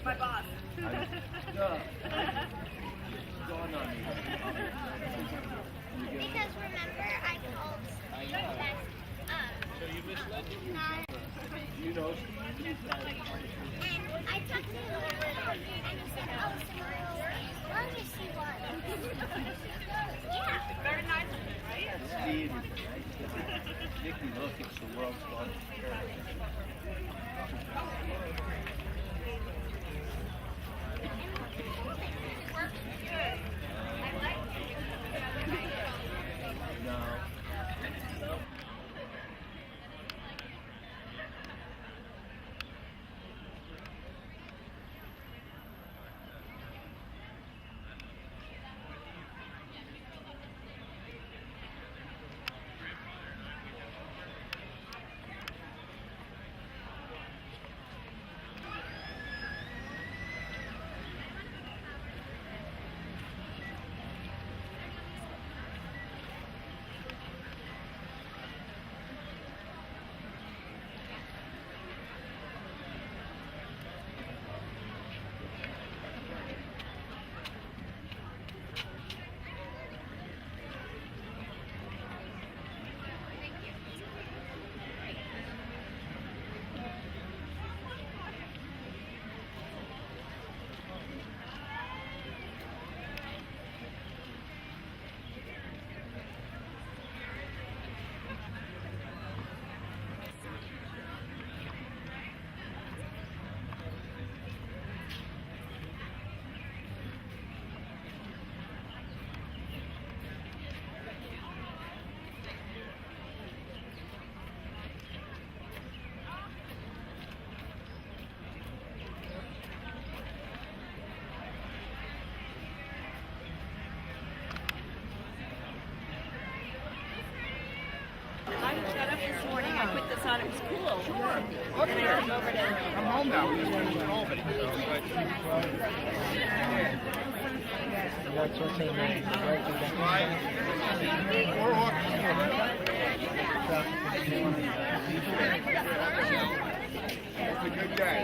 My boss. Because remember, I called my best So you misled him? not, You know. and I talked to him and he said, oh, tomorrow, as long as she won. Yeah. Very nice of him, right? Sleed is a nice guy. Nicky, look, it's the world's largest paradise. No. I got up this morning, I put this on, it was cool. Sure. And I took over to... I'm home now. We just went to Albany. That's what's in there. It's a good day.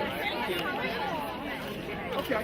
Okay.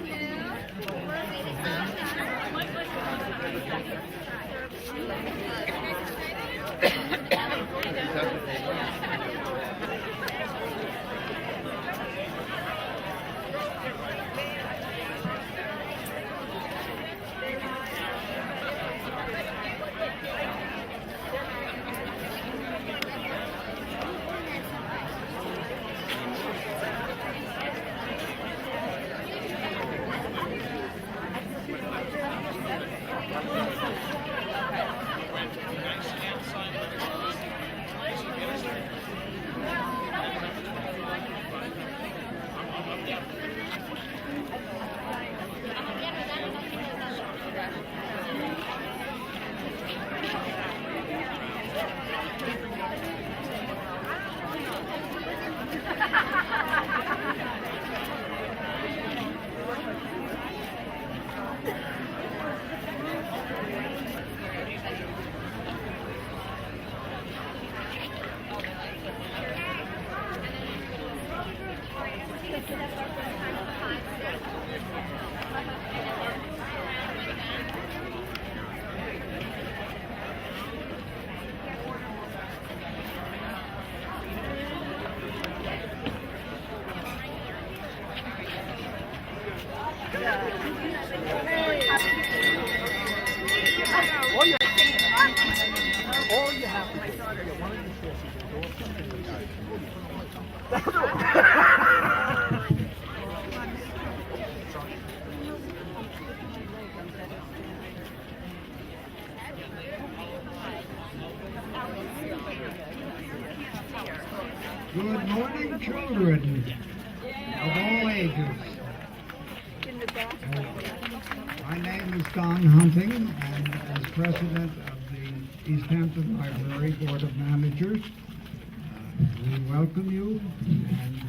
Good morning, children of all ages. My name is Don Hunting, and as president of the East Hampton Library Board of Managers, we welcome you, and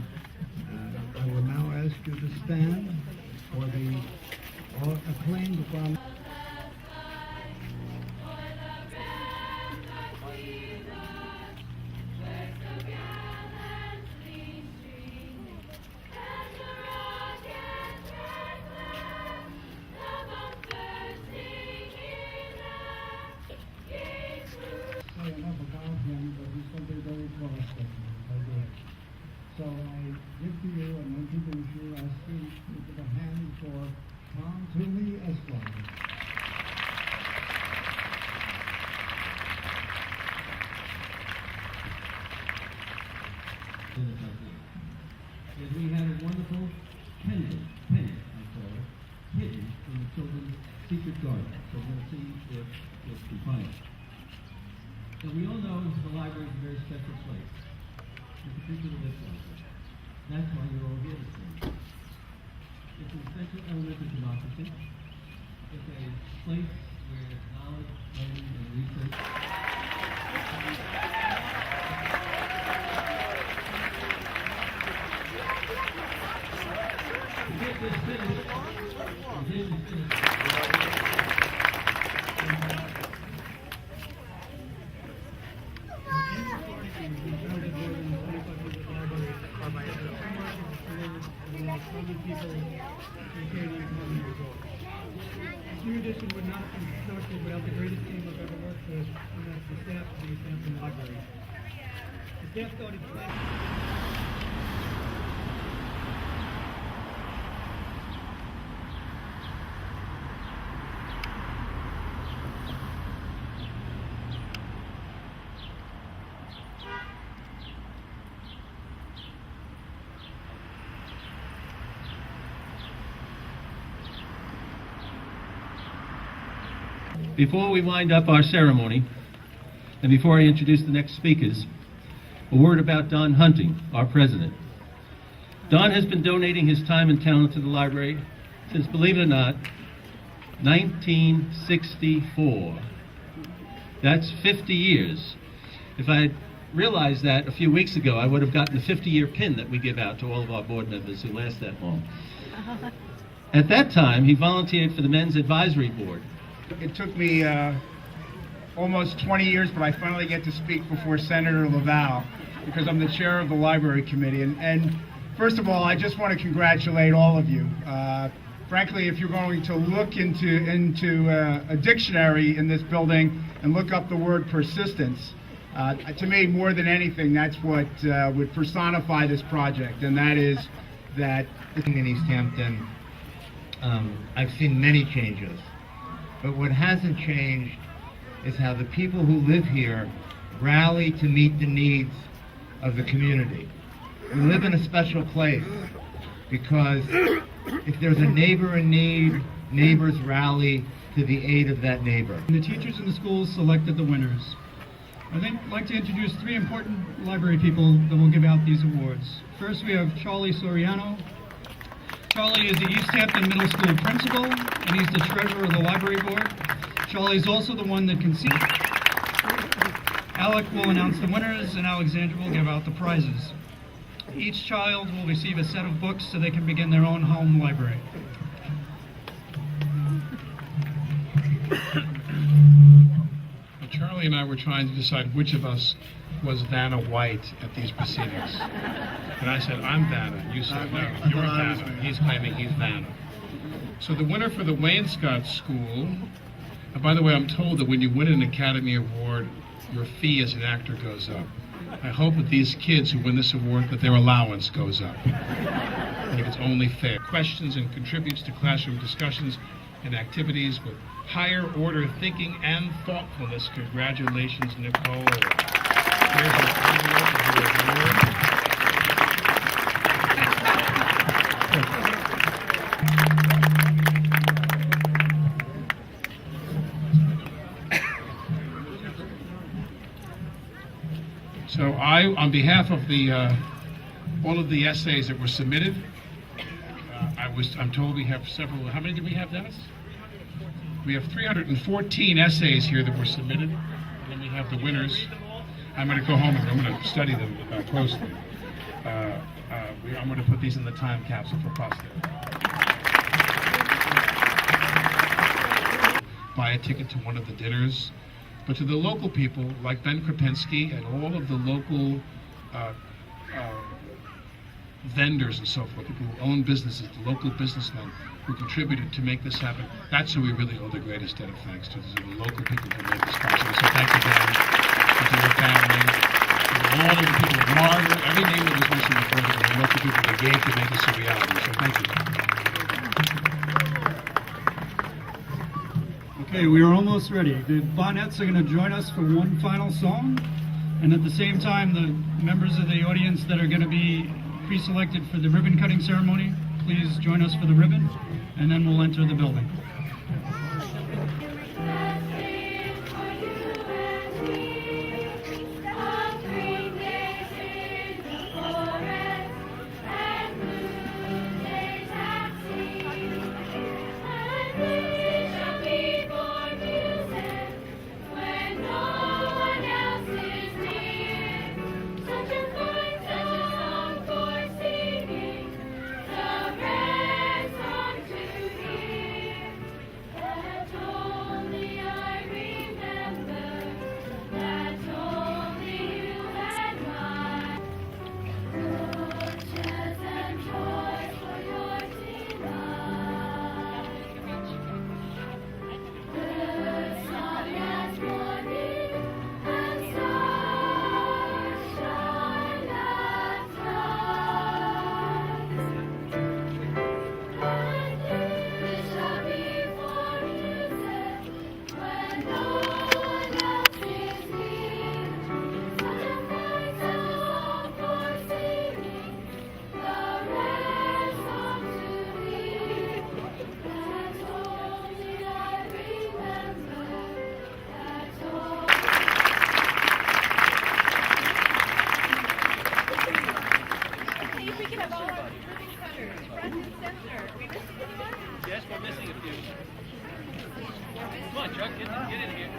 I will now ask you to stand for the acclaimed one. him, but he's something very close with me. I do. So I give to you and introduce you, ask you to give a hand for Tom Toomey Esquire. Is we had a wonderful pendant, I call it, hidden in the children's secret garden. So we're going to see if we can find it. So we all know the library is a very special place. In particular this library. That's why you're all here this morning. It's an essential element of democracy. It's a place where knowledge, learning, and research This new edition would not have been constructed without the greatest team I've ever worked with, and that's the staff of the East Hampton Library. The staff started planning. Before we wind up our ceremony, and before I introduce the next speakers, a word about Don Hunting, our president. Don has been donating his time and talent to the library since, believe it or not, 1964. That's 50 years. If I had realized that a few weeks ago, I would have gotten the 50-year pin that we give out to all of our board members who last that long. At that time, he volunteered for the Men's Advisory Board. It took me almost 20 years, but I finally get to speak before Senator Laval because I'm the chair of the library committee. And first of all, I just want to congratulate all of you. Frankly, if you're going to look into a dictionary in this building and look up the word persistence, to me, more than anything, that's what would personify this project, and that is that in East Hampton, I've seen many changes. But what hasn't changed is how the people who live here rally to meet the needs of the community. We live in a special place because if there's a neighbor in need, neighbors rally to the aid of that neighbor. The teachers in the schools selected the winners. I'd like to introduce three important library people that will give out these awards. First, we have Charlie Soriano. Charlie is the East Hampton Middle School principal, and he's the treasurer of the library board. Charlie is also the one that conceived. Alec will announce the winners, and Alexandra will give out the prizes. Each child will receive a set of books so they can begin their own home library. Charlie and I were trying to decide which of us was Vanna White at these proceedings. And I said, I'm Vanna. You said, no, you're Vanna. He's claiming he's Vanna. So the winner for the Wainscott School, and by the way, I'm told that when you win an Academy Award, your fee as an actor goes up. I hope that these kids who win this award, that their allowance goes up. I think it's only fair. Questions and contributes to classroom discussions and activities with higher order thinking and thoughtfulness. Congratulations, Nicole. Here's an envelope of your award. So I, on behalf of the all of the essays that were submitted, I'm told we have several. How many do we have, Dennis? We have 314 essays here that were submitted, and then we have the winners. I'm going to go home and I'm going to study them closely. I'm going to put these in the time capsule for posterity. Buy a ticket to one of the dinners. But to the local people, like Ben Krapinski and all of the local vendors and so forth, people who own businesses, the local businessmen who contributed to make this happen, that's who we really owe the greatest debt of thanks to. These are the local people who made this possible. So thank you, Dan. and to your family, to all of the people of Margaret, every name that was mentioned before, and what the people that gave to make this a reality. So thank you. Okay, we are almost ready. The Bonnettes are going to join us for one final song, and at the same time, the members of the audience that are going to be pre-selected for the ribbon cutting ceremony, please join us for the ribbon, and then we'll enter the building. Yes, we're missing a few. Come on, Chuck, get in here.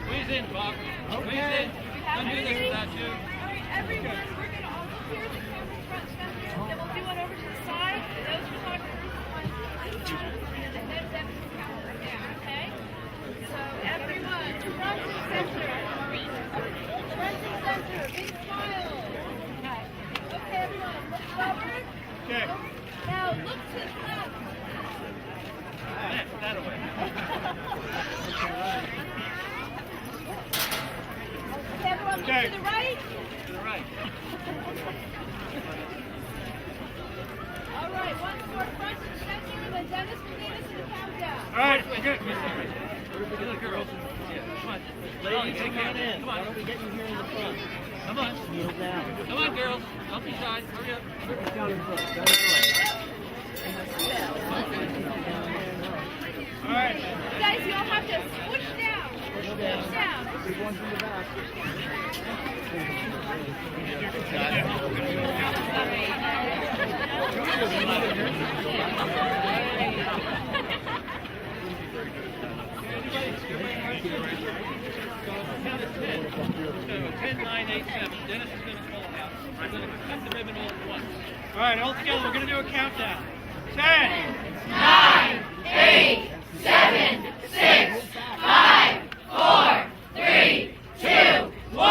Squeeze in, Bob. Squeeze in. Don't do this without you. All right, everyone, we're going to all look here, the camera front center, then we'll do one over to the side. Those photographers on this side, and then them to the camera right there, okay? So everyone, front and center. Front and center, big smile. Okay, everyone, look forward. Okay. Now look to the left. That away. Okay, everyone, look Okay. to the right. To the right. All right, once more, front and center, then Dennis will lead us in the countdown. All right, good. You're the girls. Yeah, come on. Ladies, come on in. Come on. Why don't we get you here in the front? Come on. Kneel down. Come on, girls. Don't be shy. Hurry up. Down in front. Down in front. All right. You guys, you all have to swoosh down. Swoosh down. Big one from the back. Count to 10. So 10, 9, 8, 7. Dennis is going to call out. I'm going to cut the ribbon all at once. All right, all together, we're going to do a countdown. 10, 9, 8, 7, 6, 5, 4, 3, 2, 1. All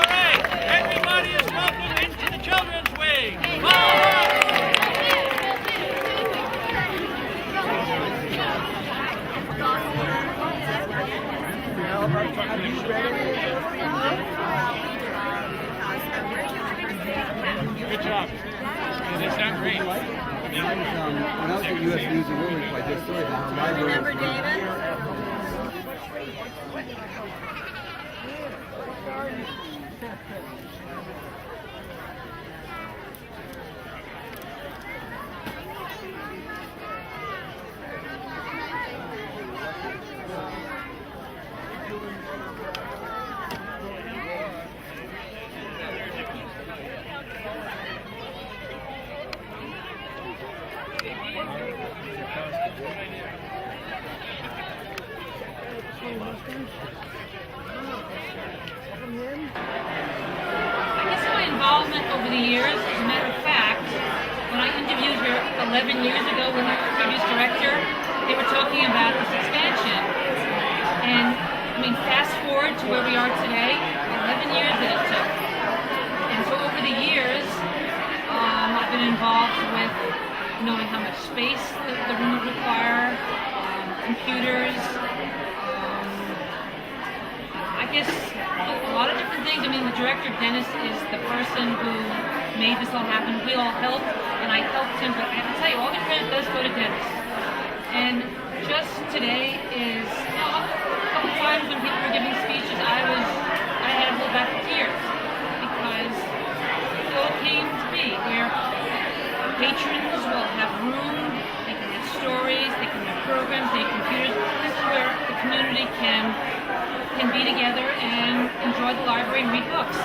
right, everybody is welcome into the children's wing. Forward! good job. They sound great. When I was at US News and World, I just story about how library I guess my involvement over the years, as a matter of fact, when I interviewed her 11 years ago with her previous director, they were talking about this expansion. And I mean, fast forward to where we are today, 11 years that it took. And so over the years, I've been involved with knowing how much space the room would require, computers, I guess a lot of different things. I mean, the director, Dennis, is the person who made this all happen. We all helped, and I helped him, but I have to tell you, all the credit does go to Dennis. And just today is, a couple times when people were giving speeches, I had to hold back the tears, because it all came to be where patrons will have room, they can have stories, they can have programs, they have computers. This is where the community can be together and enjoy the library and read books.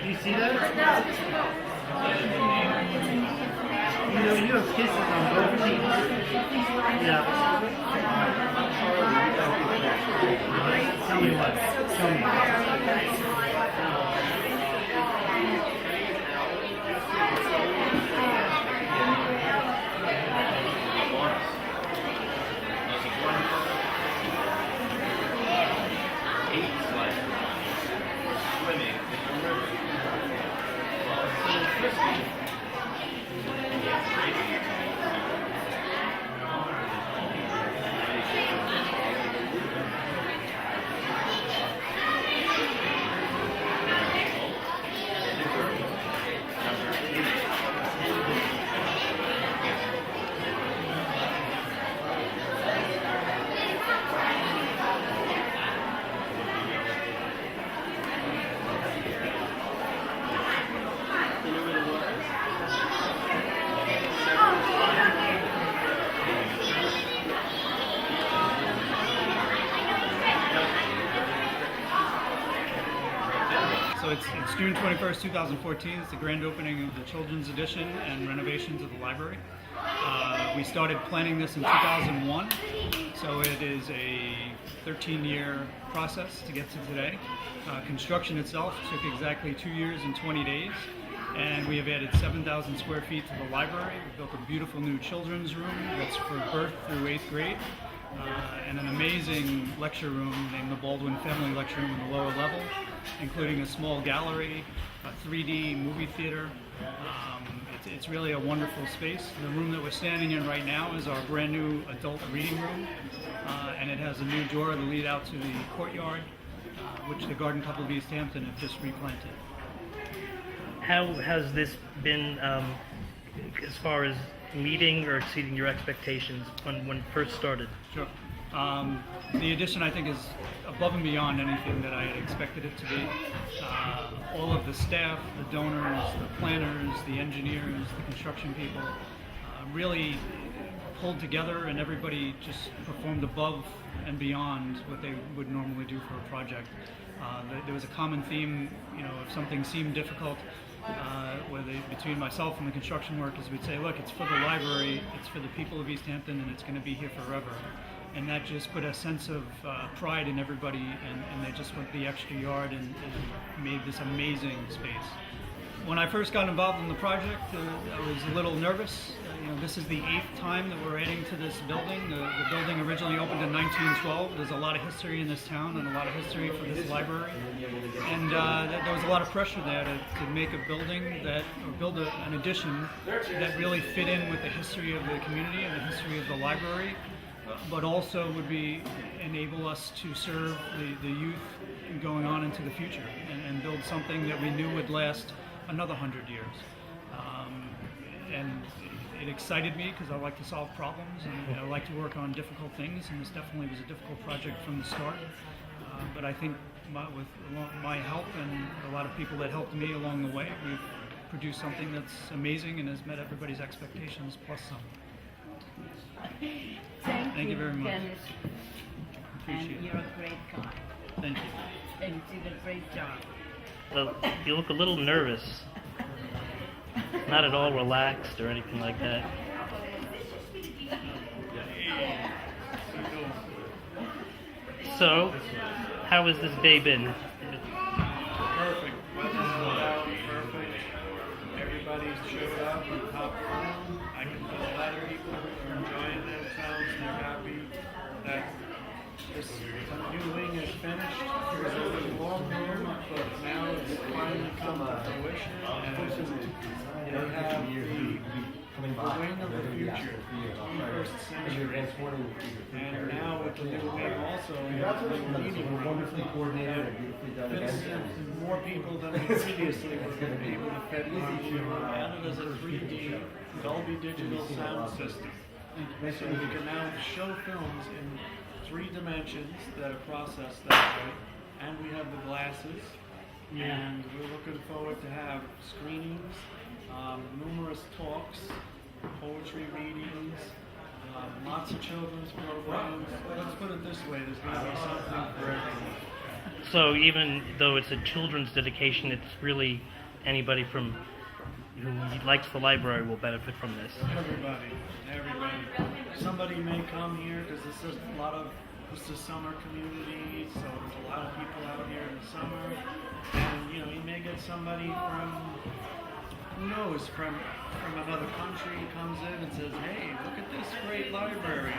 Do you see that? You know, you have kisses on both cheeks. Yeah. Tell me what. Tell me. So it's June 21st, 2014. It's the grand opening of the Children's Edition and renovations of the library. We started planning this in 2001, so it is a 13-year process to get to today. Construction itself took exactly 2 years and 20 days, and we have added 7,000 square feet to the library. We built a beautiful new children's room that's for birth through 8th grade, and an amazing lecture room named the Baldwin Family Lecture Room in the lower level, including a small gallery, a 3D movie theater. It's really a wonderful space. The room that we're standing in right now is our brand new adult reading room, and it has a new door to lead out to the courtyard, which the Garden Couple of East Hampton have just replanted. How has this been as far as meeting or exceeding your expectations when it first started? Sure. The addition, I think, is above and beyond anything that I had expected it to be. All of the staff, the donors, the planners, the engineers, the construction people really pulled together, and everybody just performed above and beyond what they would normally do for a project. There was a common theme, if something seemed difficult, between myself and the construction workers, we'd say, look, it's for the library, it's for the people of East Hampton, and it's going to be here forever. And that just put a sense of pride in everybody, and they just went the extra yard and made this amazing space. When I first got involved in the project, I was a little nervous. This is the 8th time that we're adding to this building. The building originally opened in 1912. There's a lot of history in this town and a lot of history for this library. And there was a lot of pressure there to make a building or build an addition that really fit in with the history of the community and the history of the library, but also would enable us to serve the youth going on into the future and build something that we knew would last another 100 years. And it excited me because I like to solve problems and I like to work on difficult things, and this definitely was a difficult project from the start. But I think with my help and a lot of people that helped me along the way, we've produced something that's amazing and has met everybody's expectations plus some. Thank you very much. Dennis. Appreciate And it. you're a great guy. Thank you. And you did a great job. Well, you look a little nervous. Not at all relaxed or anything like that. So, how has this day been? this new wing is finished. It was a long room, but now it's finally come to fruition. And they have the wing of the future, 21st century. And now with the new wing also, we have the new meeting room. And fits more people than we previously were able to fit in our meeting room. And it is a 3D Dolby Digital sound system. So we can now show films in 3 dimensions that are processed that way. And we have the glasses. And we're looking forward to have screenings, numerous talks, poetry readings, lots of children's programs. Let's put it this way, there's going to be something for everyone. So even though it's a children's dedication, it's really anybody from who likes the library will benefit from this. Everybody. Somebody may come here because this is summer community, so there's a lot of people out here in the summer. And you may get somebody from, who knows, from another country comes in and says, hey, look at this great library.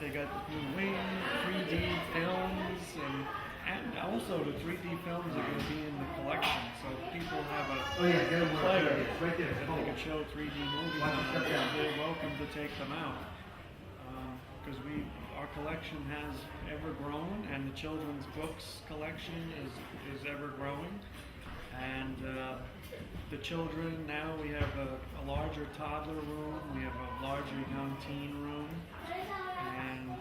They got new wing, 3D films, and also the 3D films are going to be in the collection, so people have a player that they can show 3D movies on. They're welcome to take them out, because our collection has ever grown, and the children's books collection is ever growing. And the children, now we have a larger toddler room, we have a larger young teen room, and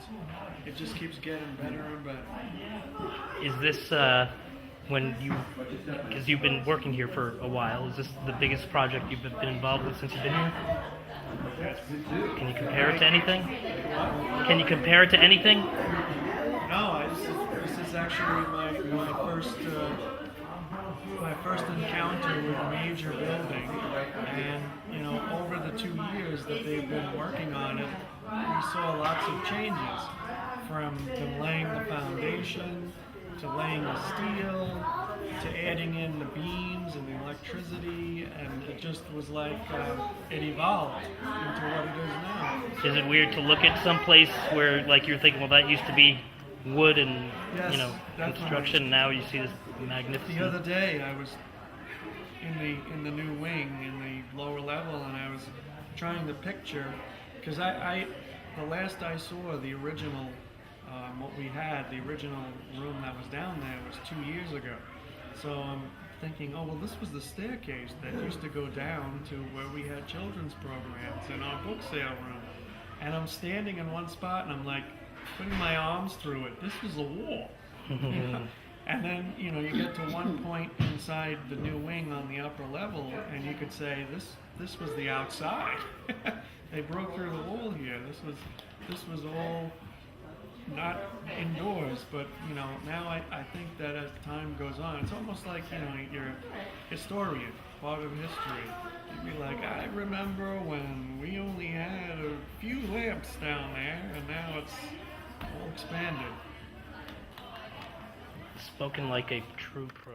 it just keeps getting better and better. Is this, because you've been working here for a while, is this the biggest project you've been involved with since you've been here? Yes. Can you compare it to anything? Can you compare it to anything? No, this is actually my first encounter with a major building, and over the 2 years that they've been working on it, we saw lots of changes, from them laying the foundation to laying the steel to adding in the beams and the electricity, and it just was like it evolved into what it is now. Is it weird to look at some place where like you're thinking, well, that used to be wood and Yes, construction, and now you see this magnificent. The other day I was in the new wing in the lower level, and I was trying to picture, because the last I saw the original what we had, the original room that was down there was 2 years ago. So I'm thinking, oh well, this was the staircase that used to go down to where we had children's programs in our book sale room. And I'm standing in one spot and I'm like putting my arms through it. This was a wall. And then, you get to one point inside the new wing on the upper level, and you could say, this was the outside. They broke through the wall here. This was all not indoors, but, now I think that as time goes on, it's almost like, you're a historian, part of history. You'd be like, I remember when we only had a few lamps down there, and now it's all expanded. Spoken like a true pro.